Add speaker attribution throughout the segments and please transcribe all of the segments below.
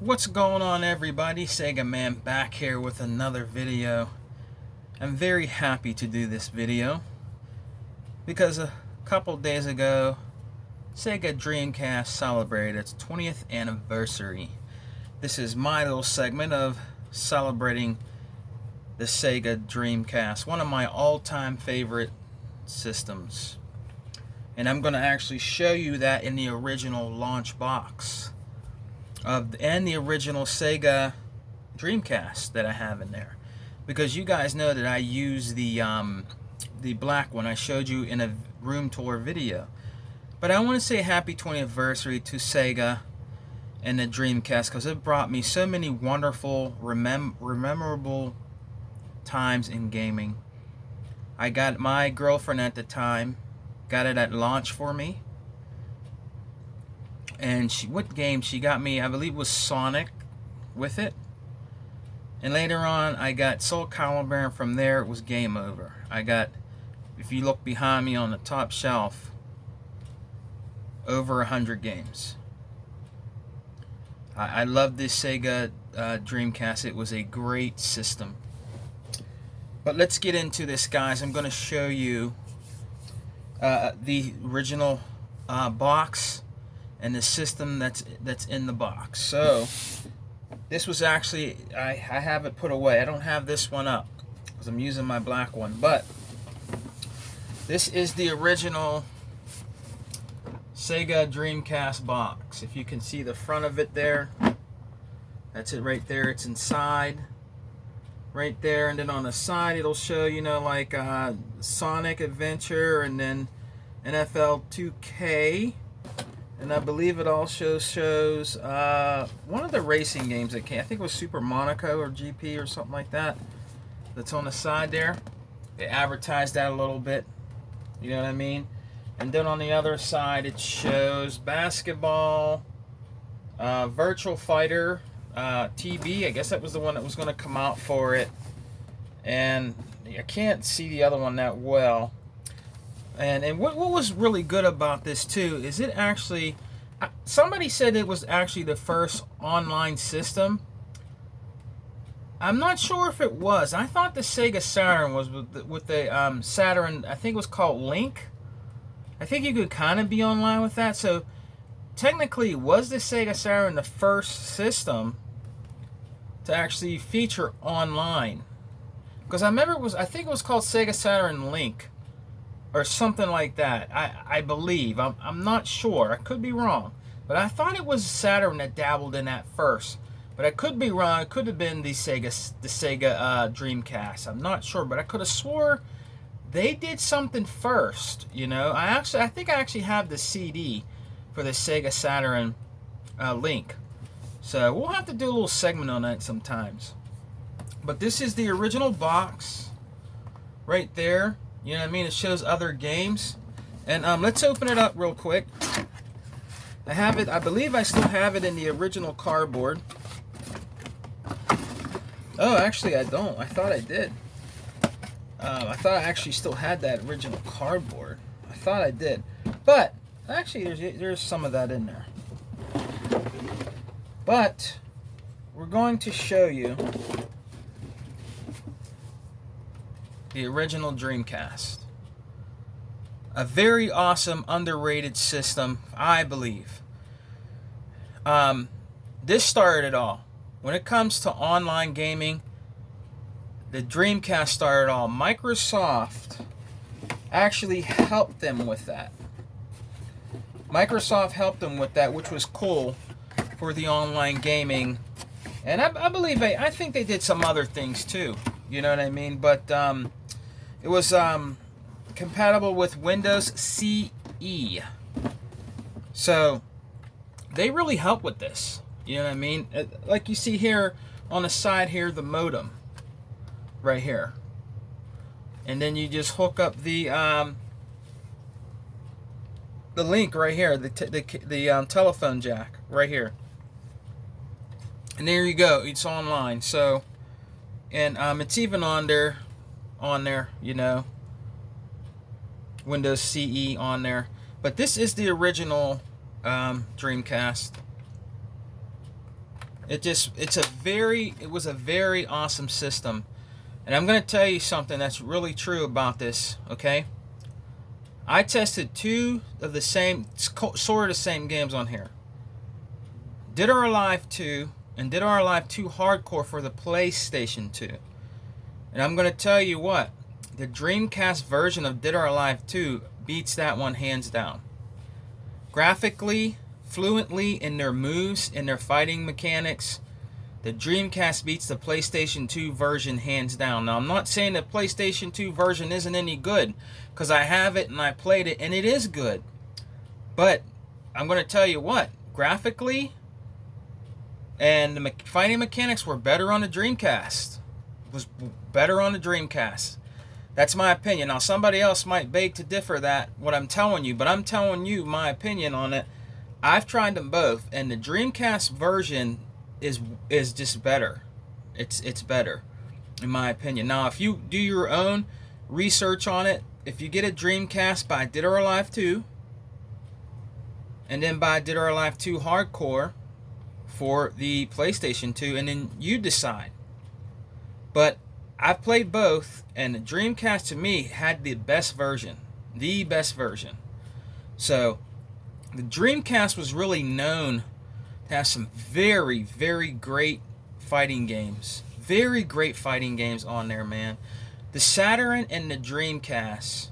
Speaker 1: What's going on, everybody? Sega Man back here with another video. I'm very happy to do this video because a couple days ago Sega Dreamcast celebrated its 20th anniversary. This is my little segment of celebrating the Sega Dreamcast, one of my all-time favorite systems. And I'm going to actually show you that in the original launch box and the original Sega Dreamcast that I have in there, because you guys know that I use the black one I showed you in a room tour video. But I want to say happy 20th anniversary to Sega and the Dreamcast, because it brought me so many wonderful, memorable times in gaming. I got my girlfriend at the time, got it at launch for me. And what game she got me, I believe, was Sonic with it. And later on, I got Soul Calibur, and from there, it was game over. I got, if you look behind me on the top shelf, over 100 games. I love this Sega Dreamcast. It was a great system. But let's get into this, guys. I'm going to show you the original box and the system that's in the box. So this was actually, I have it put away. I don't have this one up because I'm using my black one, but this is the original Sega Dreamcast box. If you can see the front of it there, that's it right there. It's inside right there, and then on the side it'll show, you know, like Sonic Adventure, and then NFL 2K. And I believe it also shows one of the racing games that came. I think it was Super Monaco or GP or something like that. That's on the side there. They advertised that a little bit. You know what I mean? And then on the other side it shows basketball, Virtual Fighter, TB. I guess that was the one that was going to come out for it. And I can't see the other one that well. And what was really good about this too is it actually, somebody said it was actually the first online system. I'm not sure if it was. I thought the Sega Saturn was with the Saturn. I think it was called Link. I think you could kind of be online with that. So technically, was the Sega Saturn the first system to actually feature online? Because I remember it was, I think it was called Sega Saturn Link, or something like that. I believe. I'm not sure. I could be wrong. But I thought it was Saturn that dabbled in that first. But I could be wrong. It could have been the Sega Dreamcast. I'm not sure. But I could have swore they did something first. You know, I think I actually have the CD for the Sega Saturn Link. So we'll have to do a little segment on that sometimes. But this is the original box right there. You know what I mean? It shows other games. And let's open it up real quick. I have it, I believe I still have it in the original cardboard. Oh, actually I don't. I thought I did. I thought I actually still had that original cardboard. I thought I did. But, actually there's some of that in there. But, we're going to show you the original Dreamcast. A very awesome, underrated system, I believe. This started it all. When it comes to online gaming, the Dreamcast started it all. Microsoft actually helped them with that. Microsoft helped them with that, which was cool for the online gaming. And I believe, I think they did some other things too. You know what I mean? But it was compatible with Windows CE. So they really helped with this. You know what I mean? Like you see here on the side here, the modem right here. And then you just hook up the link right here, the telephone jack right here. And there you go. It's online. So, and it's even on there, you know, Windows CE on there. But this is the original Dreamcast. It was a very awesome system. And I'm going to tell you something that's really true about this, okay? I tested two of the same, sort of the same games on here. Dead or Alive 2 and Dead or Alive 2 Hardcore for the PlayStation 2. And I'm going to tell you what, the Dreamcast version of Dead or Alive 2 beats that one hands down. Graphically, fluently in their moves, in their fighting mechanics, the Dreamcast beats the PlayStation 2 version hands down. Now, I'm not saying the PlayStation 2 version isn't any good, because I have it and I played it, and it is good. But I'm going to tell you what, graphically and the fighting mechanics were better on the Dreamcast. It was better on the Dreamcast. That's my opinion. Now, somebody else might beg to differ that, what I'm telling you, but I'm telling you my opinion on it. I've tried them both, and the Dreamcast version is just better. It's better, in my opinion. Now, if you do your own research on it, if you get a Dreamcast, buy Dead or Alive 2, and then buy Dead or Alive 2 Hardcore for the PlayStation 2, and then you decide. But I've played both, and the Dreamcast to me had the best version. The best version. So, the Dreamcast was really known to have some very, very great fighting games. Very great fighting games on there, man. The Saturn and the Dreamcast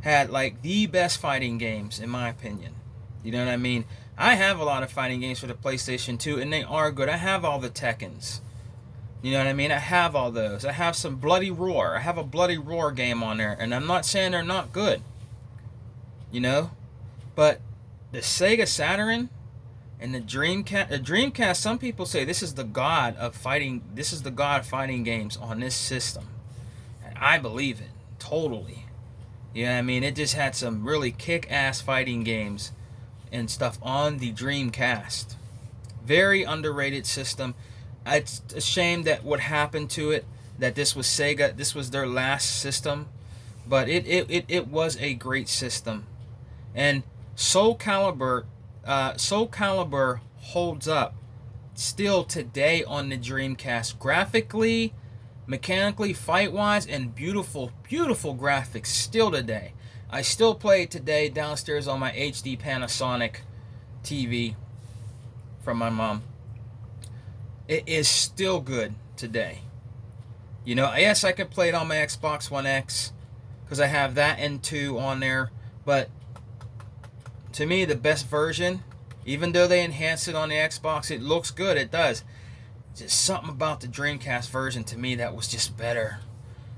Speaker 1: had like the best fighting games, in my opinion. You know what I mean? I have a lot of fighting games for the PlayStation 2, and they are good. I have all the Tekkens. You know what I mean? I have all those. I have some Bloody Roar. I have a Bloody Roar game on there, and I'm not saying they're not good. You know? But the Sega Saturn and the Dreamcast, some people say this is the god of fighting. This is the god of fighting games on this system. And I believe it. Totally. You know what I mean? It just had some really kick-ass fighting games and stuff on the Dreamcast. Very underrated system. It's a shame that what happened to it, that this was Sega, this was their last system, but it was a great system. And Soul Calibur holds up still today on the Dreamcast, graphically, mechanically, fight-wise, and beautiful, beautiful graphics still today. I still play it today downstairs on my HD Panasonic TV from my mom. It is still good today. You know, yes, I could play it on my Xbox One X because I have that and 2 on there. But to me, the best version, even though they enhanced it on the Xbox, it looks good. It does. Just something about the Dreamcast version to me that was just better.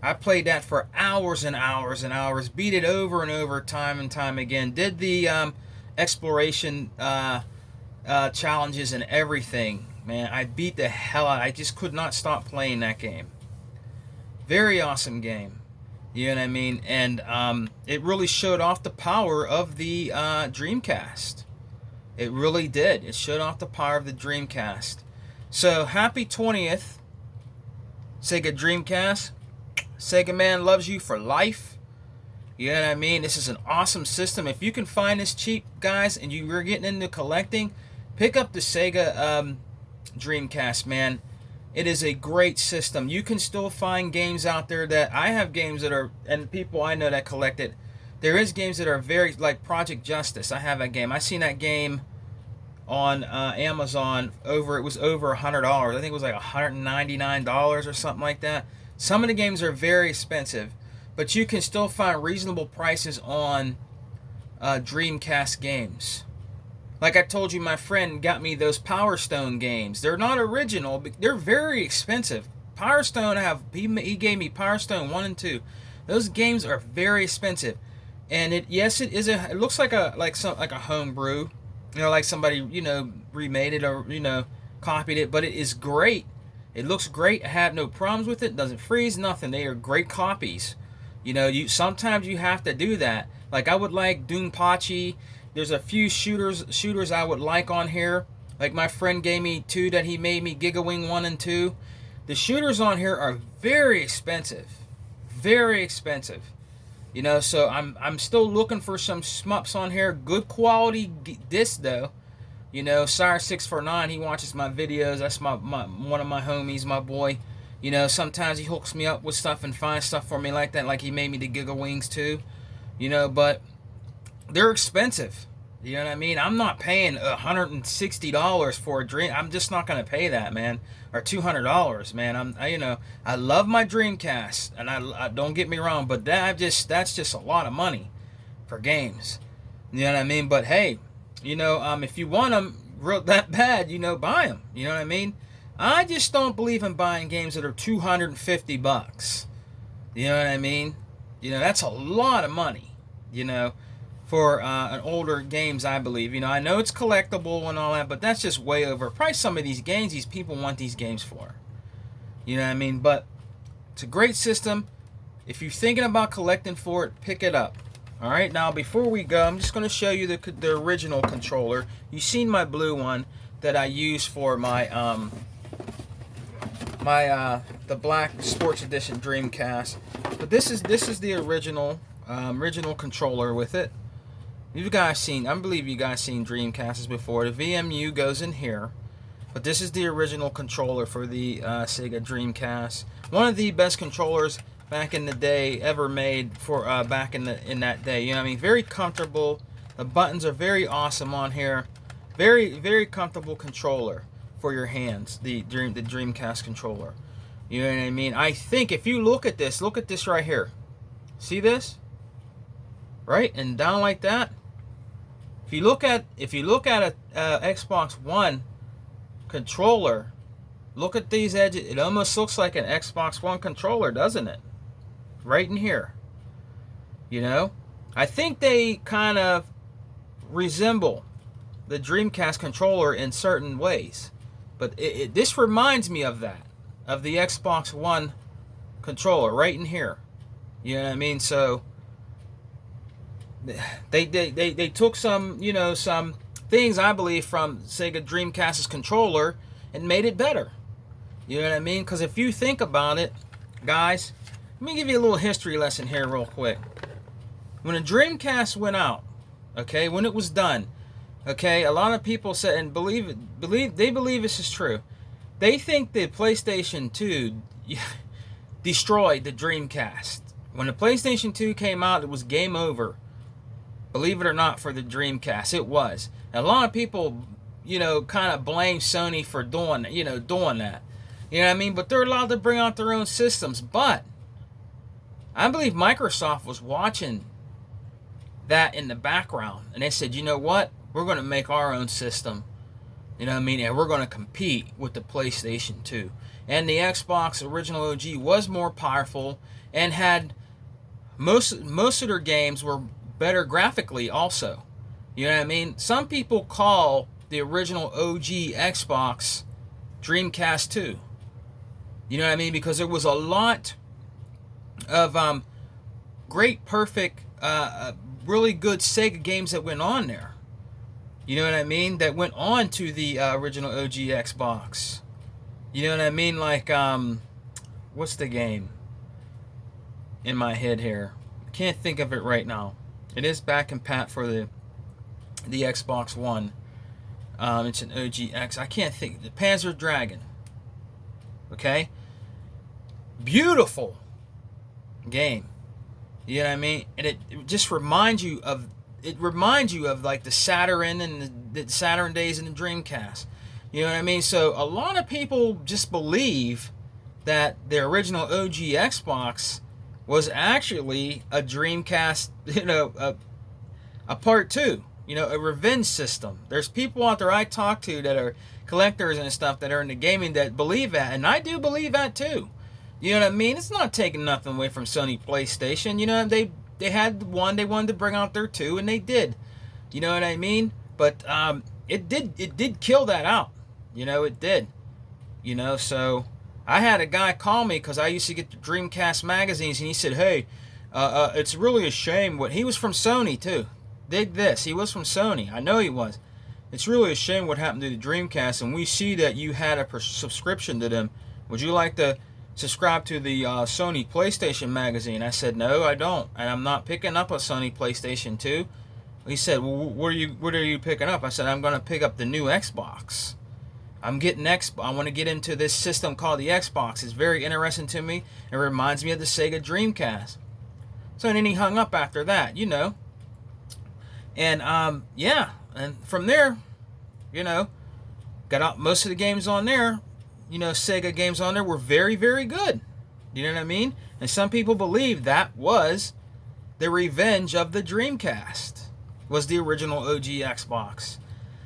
Speaker 1: I played that for hours and hours and hours. Beat it over and over, time and time again. Did the exploration challenges and everything. Man, I beat the hell out. I just could not stop playing that game. Very awesome game. You know what I mean? And it really showed off the power of the Dreamcast. It really did. It showed off the power of the Dreamcast. So, happy 20th, Sega Dreamcast. Sega Man loves you for life. You know what I mean? This is an awesome system. If you can find this cheap, guys, and you're getting into collecting, pick up the Sega Dreamcast, man. It is a great system. You can still find games out there that I have games that are, and people I know that collect it. There is games that are very, like Project Justice. I have that game. I seen that game on Amazon. It was over $100. I think it was like $199 or something like that. Some of the games are very expensive, but you can still find reasonable prices on Dreamcast games. Like I told you, my friend got me those Power Stone games. They're not original, but they're very expensive. Power Stone, he gave me Power Stone 1 and 2. Those games are very expensive. And it looks like a homebrew. You know, like somebody, remade it or, copied it, but it is great. It looks great. I have no problems with it. Doesn't freeze, nothing. They are great copies. Sometimes you have to do that. Like I would like Doompachi. There's a few shooters I would like on here. Like my friend gave me 2 that he made me, Giga Wing 1 and 2. The shooters on here are very expensive. Very expensive. So I'm still looking for some shmups on here. Good quality discs though. You know, Sire649, he watches my videos. That's my one of my homies, my boy. You know, sometimes he hooks me up with stuff and finds stuff for me like that, like he made me the Giga Wings too. You know, but they're expensive. You know what I mean? I'm not paying $160 for a Dream. I'm just not gonna pay that, man. Or $200, man. You know, I love my Dreamcast, and I don't get me wrong, but that's just a lot of money for games. You know what I mean? But hey, you know, if you want them real that bad, you know, buy them. You know what I mean? I just don't believe in buying games that are $250. You know what I mean? You know, that's a lot of money. You know, for an older games, I believe. You know, I know it's collectible and all that, but that's just way overpriced. Some of these games, these people want these games for. You know what I mean? But it's a great system. If you're thinking about collecting for it, pick it up. All right. Now, before we go, I'm just going to show you the original controller. You've seen my blue one that I use for my the Black Sports Edition Dreamcast. But this is the original controller with it. You guys seen? I believe you guys seen Dreamcasts before. The VMU goes in here, but this is the original controller for the Sega Dreamcast. One of the best controllers back in the day ever made for back in that day. You know what I mean? Very comfortable. The buttons are very awesome on here. Very comfortable controller for your hands. The Dreamcast controller. You know what I mean? I think if you look at this right here. See this? Right? And down like that. If you look at a Xbox One controller, look at these edges. It almost looks like an Xbox One controller, doesn't it? Right in here. You know? I think they kind of resemble the Dreamcast controller in certain ways. But this reminds me of that. Of the Xbox One controller right in here. You know what I mean? So they took some, you know, some things, I believe, from Sega Dreamcast's controller and made it better. You know what I mean? Because if you think about it, guys, let me give you a little history lesson here real quick. When a Dreamcast went out, okay, when it was done, okay, a lot of people said, and believe this is true. They think the PlayStation 2 destroyed the Dreamcast. When the PlayStation 2 came out, it was game over. Believe it or not, for the Dreamcast, it was. And a lot of people, you know, kind of blame Sony for doing that. You know what I mean? But they're allowed to bring out their own systems. But I believe Microsoft was watching that in the background, and they said, you know what? We're going to make our own system. You know what I mean? And we're going to compete with the PlayStation 2. And the Xbox original OG was more powerful and had most of their games were better graphically also. You know what I mean? Some people call the original OG Xbox Dreamcast 2. You know what I mean? Because there was a lot of great, perfect, really good Sega games that went on there. You know what I mean? That went on to the original OG Xbox. You know what I mean? Like, what's the game in my head here? I can't think of it right now. It is back and pat for the Xbox One. It's an OG X. I can't think. The Panzer Dragoon. Okay? Beautiful game. You know what I mean? And it just reminds you of like the Saturn and the Saturn days and the Dreamcast. You know what I mean? So a lot of people just believe that the original OG Xbox was actually a Dreamcast, you know, a part 2, you know, a revenge system. There's people out there I talk to that are collectors and stuff that are into gaming that believe that, and I do believe that too. You know what I mean? It's not taking nothing away from Sony PlayStation. You know, they had one, they wanted to bring out their 2, and they did. You know what I mean? But it did kill that out. You know, it did. You know, so I had a guy call me because I used to get the Dreamcast magazines, and he said, hey, it's really a shame what... He was from Sony, too. Dig this. He was from Sony. I know he was. It's really a shame what happened to the Dreamcast, and we see that you had a subscription to them. Would you like to subscribe to the Sony PlayStation magazine? I said, no, I don't. And I'm not picking up a Sony PlayStation 2. He said, well, what are you picking up? I said, I'm going to pick up the new Xbox. I'm getting I want to get into this system called the Xbox. It's very interesting to me. It reminds me of the Sega Dreamcast. So then he hung up after that, you know. And yeah, and from there, you know, got out most of the games on there. You know, Sega games on there were very, very good. You know what I mean? And some people believe that was the revenge of the Dreamcast. Was the original OG Xbox.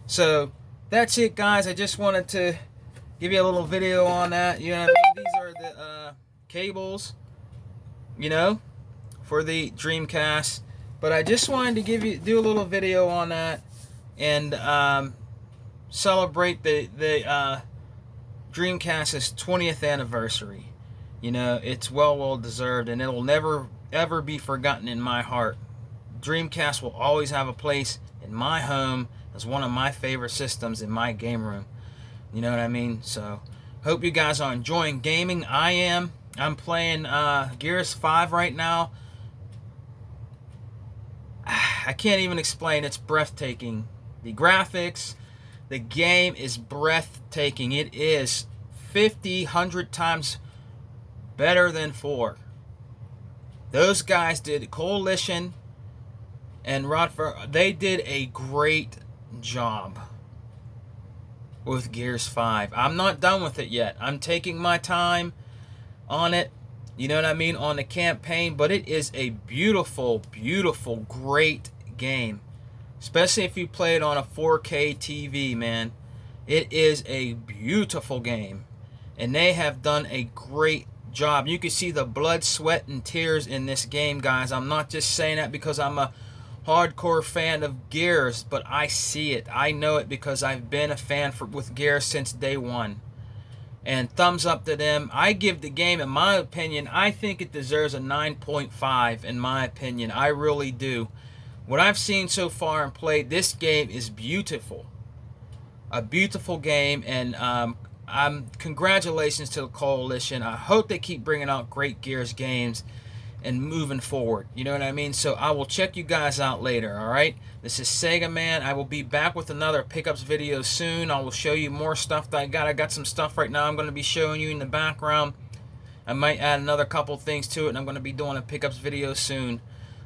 Speaker 1: So that's it, guys. I just wanted to give you a little video on that. You know what I mean? These are the cables, you know, for the Dreamcast. But I just wanted to do a little video on that and celebrate the Dreamcast's 20th anniversary. You know, it's well deserved, and it'll never ever be forgotten in my heart. Dreamcast will always have a place in my home as one of my favorite systems in my game room. You know what I mean? So, hope you guys are enjoying gaming. I am. I'm playing Gears 5 right now. I can't even explain. It's breathtaking. The graphics, the game is breathtaking. It is 100 times better than 4. Those guys did Coalition and Rodford, they did a great job with Gears 5. I'm not done with it yet. I'm taking my time on it, you know what I mean, on the campaign, but it is a beautiful, beautiful, great game. Especially if you play it on a 4K TV, man. It is a beautiful game. And they have done a great job. You can see the blood, sweat, and tears in this game, guys. I'm not just saying that because I'm a hardcore fan of Gears, but I see it. I know it because I've been a fan with Gears since day one. And thumbs up to them. I give the game, in my opinion, I think it deserves a 9.5 in my opinion. I really do. What I've seen so far and played, this game is beautiful. A beautiful game, and congratulations to the Coalition. I hope they keep bringing out great Gears games and moving forward. You know what I mean? So I will check you guys out later, alright? This is Sega Man. I will be back with another pickups video soon. I will show you more stuff that I got. I got some stuff right now I'm going to be showing you in the background. I might add another couple things to it, and I'm going to be doing a pickups video soon.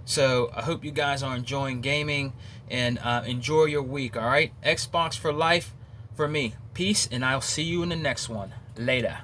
Speaker 1: So I hope you guys are enjoying gaming, and enjoy your week, alright? Xbox for life for me. Peace, and I'll see you in the next one. Later.